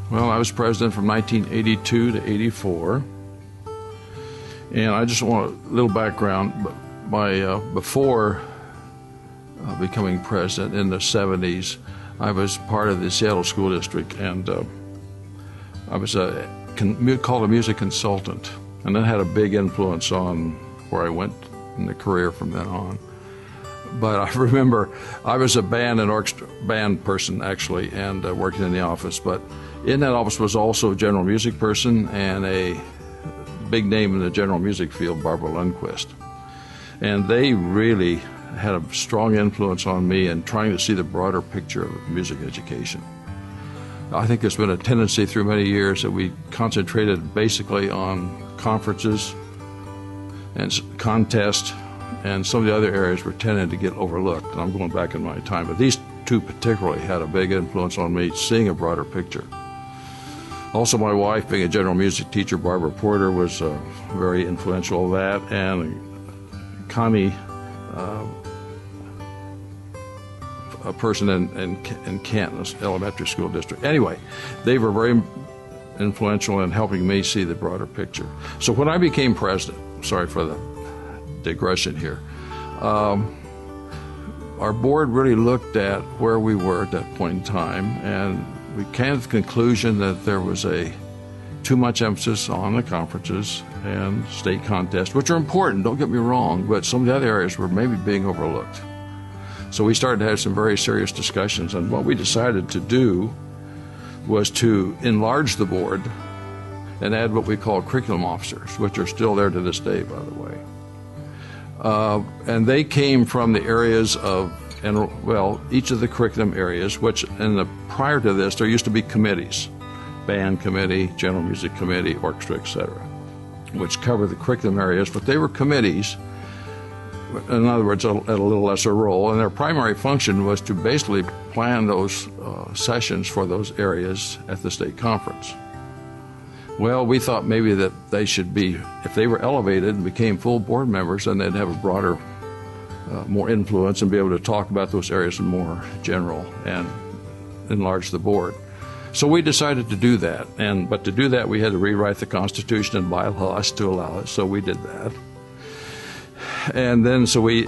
Well, I was president from 1982 to 84. And I just want a little background. Before becoming president in the 70s, I was part of the Seattle School District, and I was called a music consultant. And that had a big influence on where I went in the career from then on. But I remember I was a band person, actually, and working in the office. But in that office was also a general music person and a big name in the general music field, Barbara Lundquist. And they really had a strong influence on me in trying to see the broader picture of music education. I think there's been a tendency through many years that we concentrated basically on conferences and contests, and some of the other areas were tending to get overlooked. And I'm going back in my time, but these two particularly had a big influence on me, seeing a broader picture. Also, my wife, being a general music teacher, Barbara Porter, was very influential of that, and Connie, a person in Canton Elementary School District. Anyway, they were very influential in helping me see the broader picture. So when I became president, sorry for the digression here, our board really looked at where we were at that point in time, and we came to the conclusion that there was too much emphasis on the conferences and state contests, which are important, don't get me wrong, but some of the other areas were maybe being overlooked. So we started to have some very serious discussions, and what we decided to do was to enlarge the board and add what we call curriculum officers, which are still there to this day, by the way. And they came from the areas of, each of the curriculum areas, which prior to this, there used to be committees, band committee, general music committee, orchestra, etc., which cover the curriculum areas, but they were committees, in other words, at a little lesser role, and their primary function was to basically plan those sessions for those areas at the state conference. Well, we thought maybe that they should be, if they were elevated and became full board members, then they'd have a broader, more influence and be able to talk about those areas in more general and enlarge the board. So we decided to do that, but to do that we had to rewrite the Constitution and bylaws to allow it, so we did that. And then so we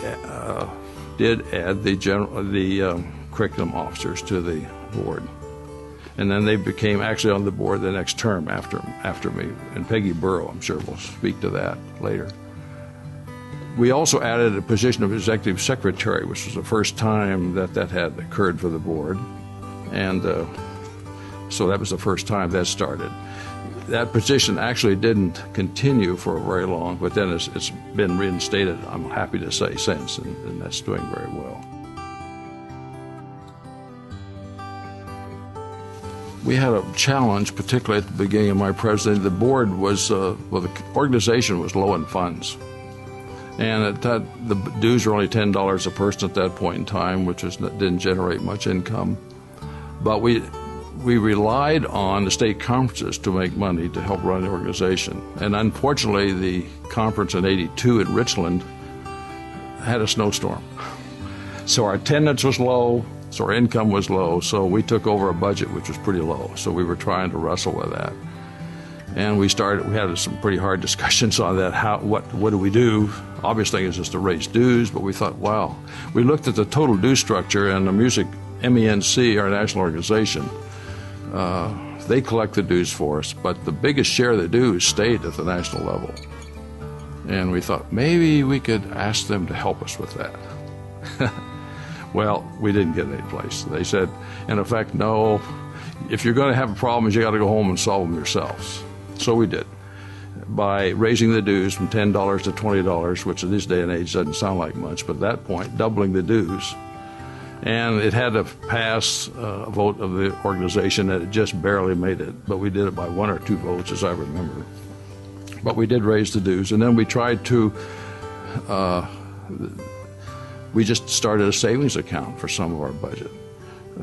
did add the curriculum officers to the board. And then they became actually on the board the next term after me. And Peggy Burrow, I'm sure, will speak to that later. We also added a position of executive secretary, which was the first time that had occurred for the board. And so that was the first time that started. That position actually didn't continue for very long, but then it's been reinstated, I'm happy to say, since, and that's doing very well. We had a challenge, particularly at the beginning of my presidency. The board was, the organization was low in funds. And the dues were only $10 a person at that point in time, which didn't generate much income. But we relied on the state conferences to make money to help run the organization. And unfortunately, the conference in '82 in Richland had a snowstorm. So our attendance was low, so our income was low, so we took over a budget which was pretty low. So we were trying to wrestle with that. And we had some pretty hard discussions on that. What do we do? Obvious thing is just to raise dues, but we thought, wow. We looked at the total due structure, and the music, MENC, our national organization, they collect the dues for us, but the biggest share of the dues stayed at the national level. And we thought maybe we could ask them to help us with that. Well, we didn't get any place. They said, in effect, no, if you're going to have problems, you got to go home and solve them yourselves. So we did, by raising the dues from $10 to $20, which in this day and age doesn't sound like much, but at that point, doubling the dues. And it had to pass a vote of the organization, and it just barely made it. But we did it by 1 or 2 votes, as I remember. But we did raise the dues. And then we tried to, we just started a savings account for some of our budget,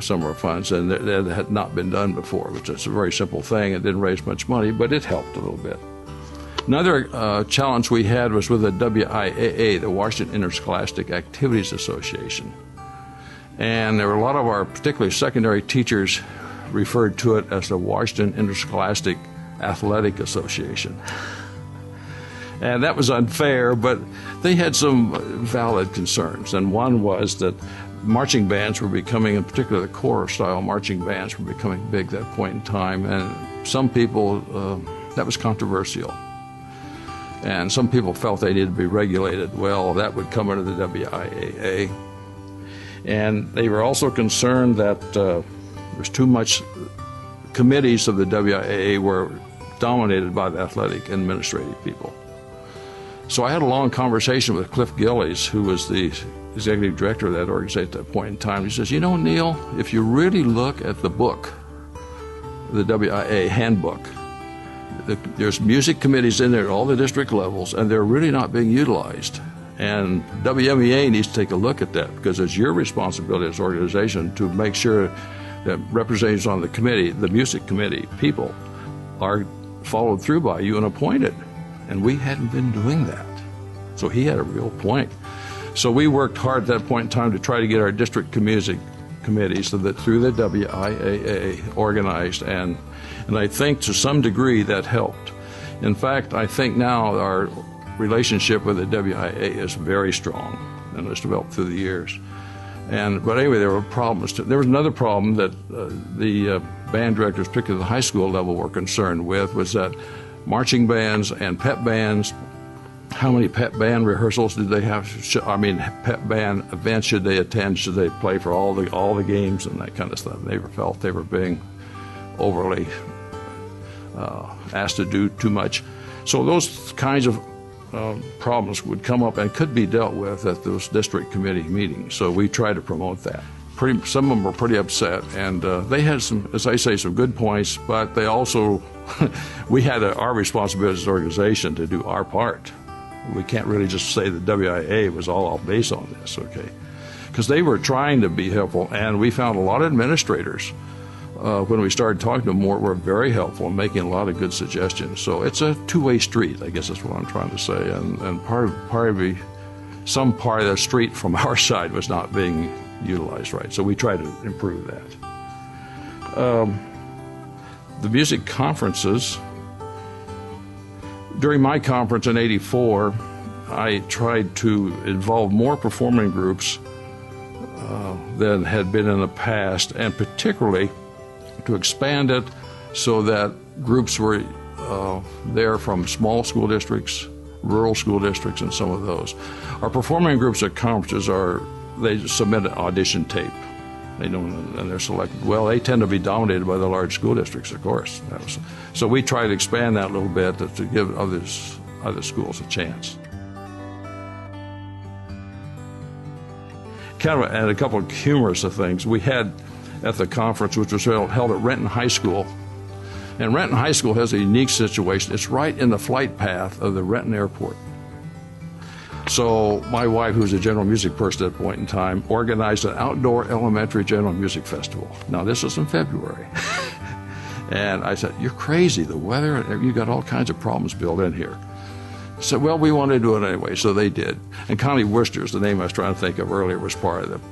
some of our funds. And that had not been done before, which is a very simple thing. It didn't raise much money, but it helped a little bit. Another challenge we had was with the WIAA, the Washington Interscholastic Activities Association. And there were a lot of our, particularly secondary teachers, referred to it as the Washington Interscholastic Athletic Association. And that was unfair, but they had some valid concerns. And one was that marching bands were becoming, in particular the corps-style marching bands, were becoming big at that point in time. And some people, that was controversial. And some people felt they needed to be regulated. Well, that would come under the WIAA. And they were also concerned that there's too much committees of the WIAA were dominated by the athletic and administrative people. So I had a long conversation with Cliff Gillies, who was the executive director of that organization at that point in time. He says, you know, Neal, if you really look at the book, the WIAA handbook, there's music committees in there at all the district levels, and they're really not being utilized. And WMEA needs to take a look at that, because it's your responsibility as an organization to make sure that representatives on the committee, the music committee people, are followed through by you and appointed. And we hadn't been doing that. So he had a real point. So we worked hard at that point in time to try to get our district music committees so that through the WIAA organized, and I think to some degree that helped. In fact, I think now our relationship with the WIAA is very strong, and it's developed through the years. But anyway, there were problems. There was another problem that the band directors, particularly the high school level, were concerned with, was that marching bands and pep bands, how many pep band rehearsals did they have? Pep band events should they attend? Should they play for all the games and that kind of stuff? They felt they were being overly asked to do too much. So those kinds of problems would come up and could be dealt with at those district committee meetings. So we try to promote that. Some of them were pretty upset, and they had some, as I say, some good points, but they also, we had our responsibility as an organization to do our part. We can't really just say the WIA was all based on this, okay? Because they were trying to be helpful, and we found a lot of administrators, when we started talking to them more, were very helpful and making a lot of good suggestions. So it's a two-way street, I guess that's what I'm trying to say, and some part of the street from our side was not being utilized right. So we try to improve that. The music conferences, during my conference in '84, I tried to involve more performing groups than had been in the past, and particularly to expand it so that groups were there from small school districts, rural school districts, and some of those. Our performing groups at conferences they submit an audition tape. They don't, and they're selected. Well, they tend to be dominated by the large school districts, of course. So we try to expand that a little bit to give other schools a chance. And a couple of humorous things. We had at the conference, which was held at Renton High School. And Renton High School has a unique situation. It's right in the flight path of the Renton Airport. So my wife, who was a general music person at that point in time, organized an outdoor elementary general music festival. Now, this was in February. And I said, you're crazy, the weather, you got all kinds of problems built in here. I said, well, we want to do it anyway, so they did. And Connie Worcester's, the name I was trying to think of earlier, was part of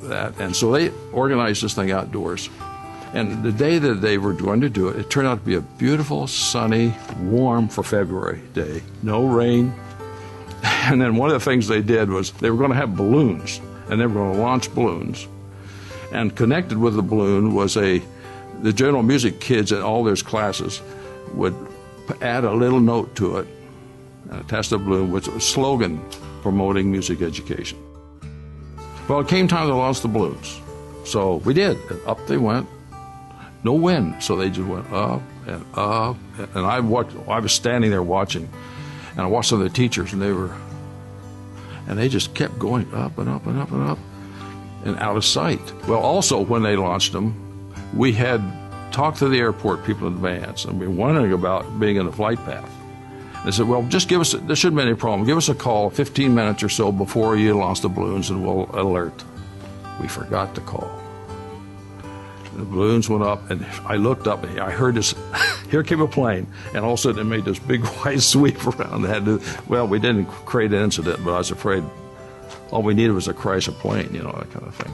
that. And so they organized this thing outdoors. And the day that they were going to do it, it turned out to be a beautiful, sunny, warm for February day. No rain. And then one of the things they did was they were going to have balloons, and they were going to launch balloons. And connected with the balloon was the general music kids in all their classes would add a little note to it and attach the balloon with a slogan promoting music education. Well, it came time to launch the balloons. So we did. And up they went. No wind, so they just went up and up. And I was standing there watching, and I watched some of the teachers, and they just kept going up and up and up and up and out of sight. Well, also, when they launched them, we had talked to the airport people in advance, and we were wondering about being in the flight path. They said, well, just give us, there shouldn't be any problem. Give us a call 15 minutes or so before you launch the balloons, and we'll alert. We forgot to call. The balloons went up, and I looked up, and I heard this, here came a plane, and all of a sudden it made this big white sweep around. We didn't create an incident, but I was afraid all we needed was a crash of plane, that kind of thing.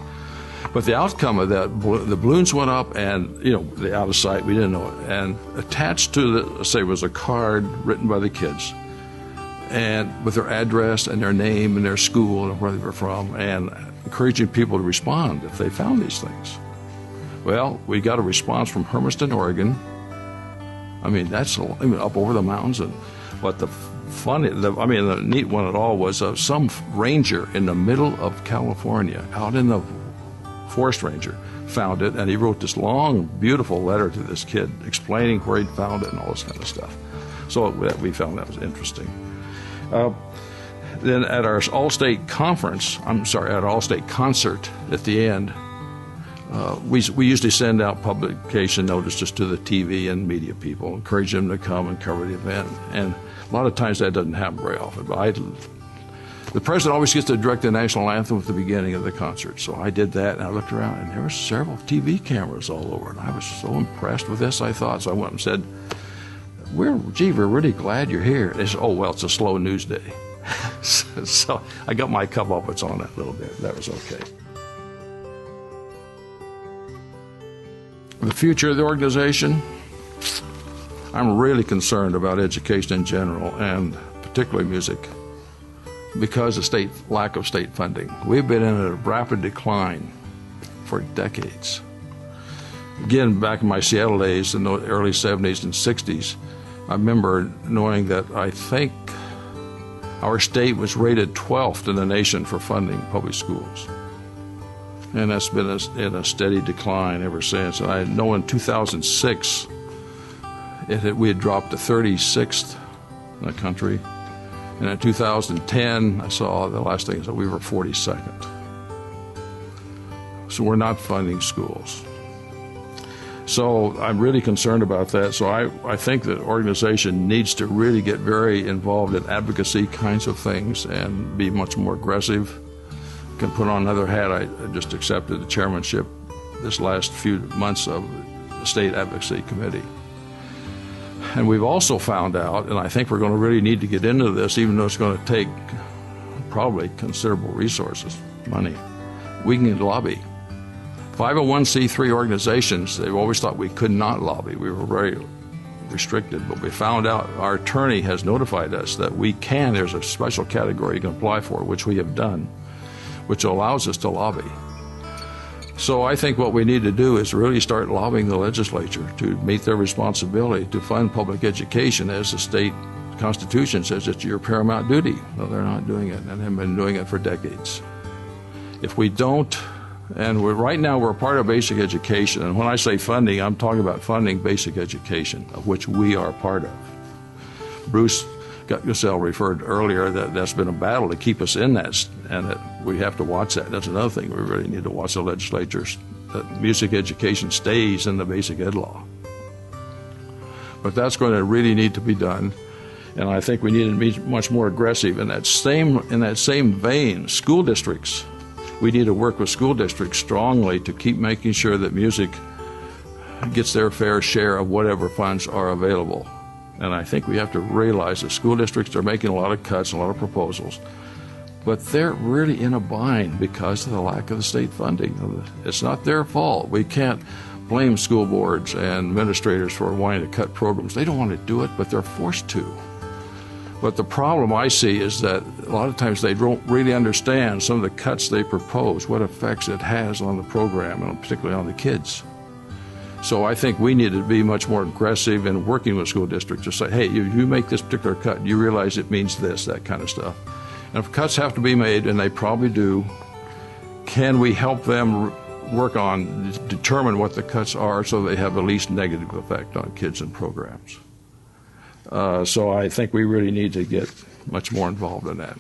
But the outcome of that, the balloons went up, and the out of sight, we didn't know it. And attached to the, say, was a card written by the kids, and with their address and their name and their school and where they were from, and encouraging people to respond if they found these things. Well, we got a response from Hermiston, Oregon. I mean, that's up over the mountains. And what the neat one at all was some ranger in the middle of California, out in the forest ranger, found it, and he wrote this long, beautiful letter to this kid explaining where he'd found it and all this kind of stuff. So we found that was interesting. Then at our all-state conference, at our all-state concert at the end, we usually send out publication notices to the TV and media people, encourage them to come and cover the event. And a lot of times that doesn't happen very often. But the president always gets to direct the national anthem at the beginning of the concert. So I did that, and I looked around, and there were several TV cameras all over. And I was so impressed with this, I thought. So I went and said, we're really glad you're here. They said, oh, well, it's a slow news day. So I got my comeuppance on that a little bit. That was okay. The future of the organization, I'm really concerned about education in general, and particularly music, because of lack of state funding. We've been in a rapid decline for decades. Again, back in my Seattle days in the early 70s and 60s, I remember knowing that I think our state was rated 12th in the nation for funding public schools. And that's been in a steady decline ever since. And I know in 2006, we had dropped to 36th in the country. And in 2010, I saw the last thing is that we were 42nd. So we're not funding schools. So I'm really concerned about that. So I think that organization needs to really get very involved in advocacy kinds of things and be much more aggressive. Can put on another hat. I just accepted the chairmanship this last few months of the State Advocacy Committee. And we've also found out, and I think we're going to really need to get into this, even though it's going to take probably considerable resources, money, we can lobby. 501c3 organizations, they've always thought we could not lobby. We were very restricted, but we found out, our attorney has notified us that we can. There's a special category you can apply for, which we have done, which allows us to lobby. So I think what we need to do is really start lobbying the legislature to meet their responsibility to fund public education, as the state constitution says it's your paramount duty. Well, they're not doing it, and have been doing it for decades. If we don't, and right now we're part of basic education, and when I say funding, I'm talking about funding basic education, of which we are part of. Bruce Gusell referred earlier that that's been a battle to keep us in that, and that we have to watch that. That's another thing we really need to watch the legislatures, that music education stays in the basic ed law. But that's going to really need to be done, and I think we need to be much more aggressive. In that same vein, school districts, we need to work with school districts strongly to keep making sure that music gets their fair share of whatever funds are available. And I think we have to realize that school districts are making a lot of cuts, a lot of proposals, but they're really in a bind because of the lack of the state funding. It's not their fault. We can't blame school boards and administrators for wanting to cut programs. They don't want to do it, but they're forced to. But the problem I see is that a lot of times they don't really understand some of the cuts they propose, what effects it has on the program, and particularly on the kids. So I think we need to be much more aggressive in working with school districts to say, hey, you make this particular cut, you realize it means this, that kind of stuff. And if cuts have to be made, and they probably do, can we help them work on, determine what the cuts are so they have the least negative effect on kids and programs? So I think we really need to get much more involved in that.